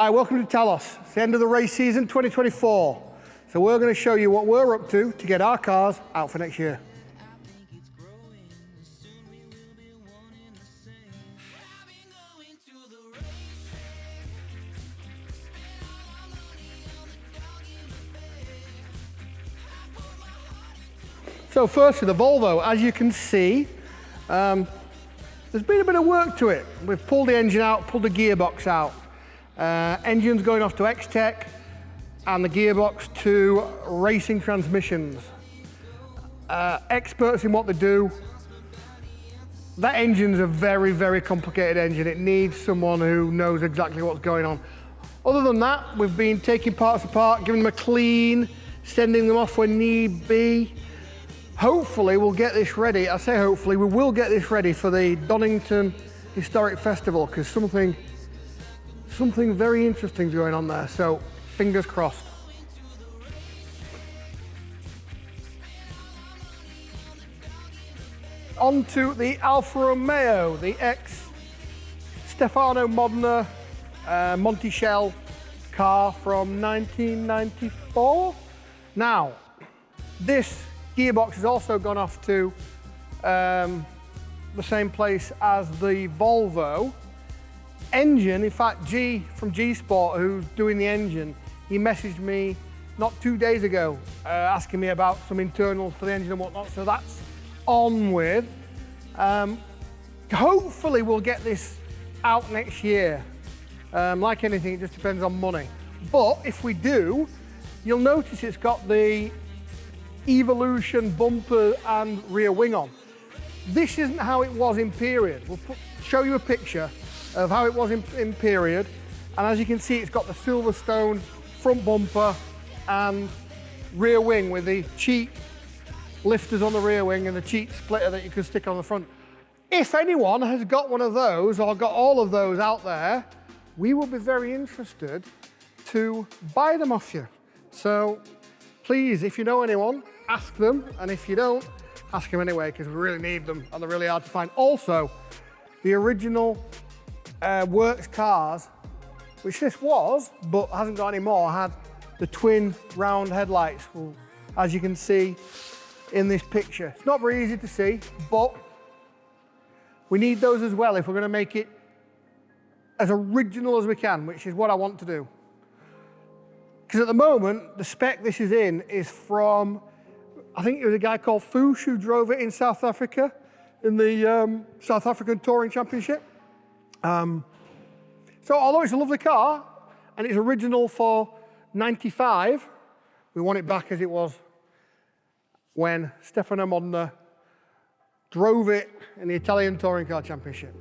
Hi, welcome to Talos. It's the end of the race season 2024. So we're going to show you what we're up to get our cars out for next year. So firstly, the Volvo, as you can see, there's been a bit of work to it. We've pulled the engine out, pulled the gearbox out. Engine's going off to X-Tech and the gearbox to racing transmissions. Experts in what they do. That engine's a very, very complicated engine. It needs someone who knows exactly what's going on. Other than that, we've been taking parts apart, giving them a clean, sending them off when need be. Hopefully we'll get this ready. I say hopefully, we will get this ready for the Donington Historic Festival, because something very interesting is going on there, so fingers crossed. On to the Alfa Romeo, the ex-Stefano Modena Monticello car from 1994. Now, this gearbox has also gone off to the same place as the Volvo. Engine, in fact, G from G Sport, who's doing the engine, he messaged me not 2 days ago asking me about some internals for the engine and whatnot, so that's on with. Hopefully we'll get this out next year. Like anything, it just depends on money. But if we do, you'll notice it's got the Evolution bumper and rear wing on. This isn't how it was in period. We'll show you a picture of how it was in period, and as you can see, it's got the Silverstone front bumper and rear wing with the cheat lifters on the rear wing and the cheat splitter that you can stick on the front. If anyone has got one of those or got all of those out there, we will be very interested to buy them off you. So please, if you know anyone, ask them, and if you don't, ask them anyway, because we really need them and they're really hard to find. Also, the original works cars, which this was, but hasn't got any more, had the twin round headlights, as you can see in this picture. It's not very easy to see, but we need those as well if we're going to make it as original as we can, which is what I want to do. Because at the moment, the spec this is in is from, I think it was a guy called Foosh who drove it in South Africa, in the South African Touring Championship. So although it's a lovely car, and it's original for 95, we want it back as it was when Stefano Modena drove it in the Italian Touring Car Championship.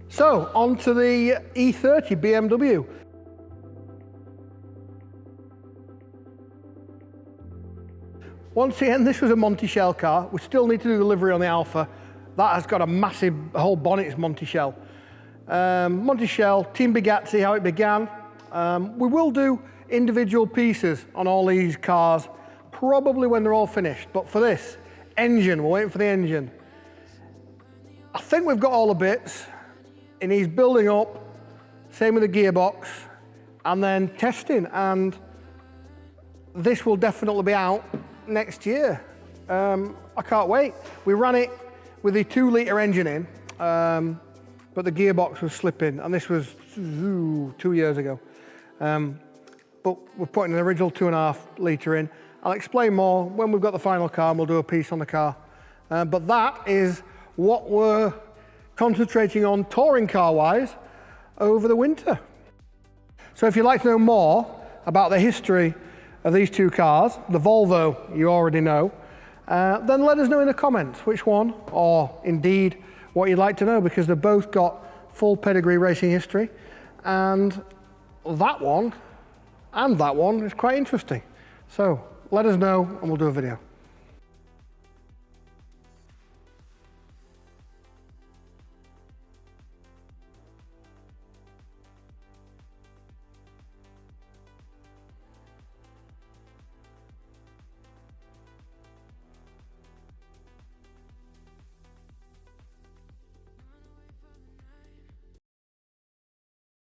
So, on to the E30 BMW. Once again, this was a Monticello car. We still need to do delivery on the Alfa. That has got a massive, whole bonnet is Monticello. Monticello, Team Bugatti, how it began. We will do individual pieces on all these cars, probably when they're all finished. But for this, engine, we're waiting for the engine. I think we've got all the bits. It needs building up, same with the gearbox, and then testing. And this will definitely be out next year. I can't wait. We ran it with the 2-litre engine in, but the gearbox was slipping, and this was 2 years ago. But we're putting an original 2.5-litre in. I'll explain more when we've got the final car, and we'll do a piece on the car. But that is what we're concentrating on touring car-wise over the winter. So if you'd like to know more about the history of these two cars, the Volvo you already know, then let us know in the comments which one, or indeed what you'd like to know, because they've both got full pedigree racing history, and that one is quite interesting. So let us know and we'll do a video.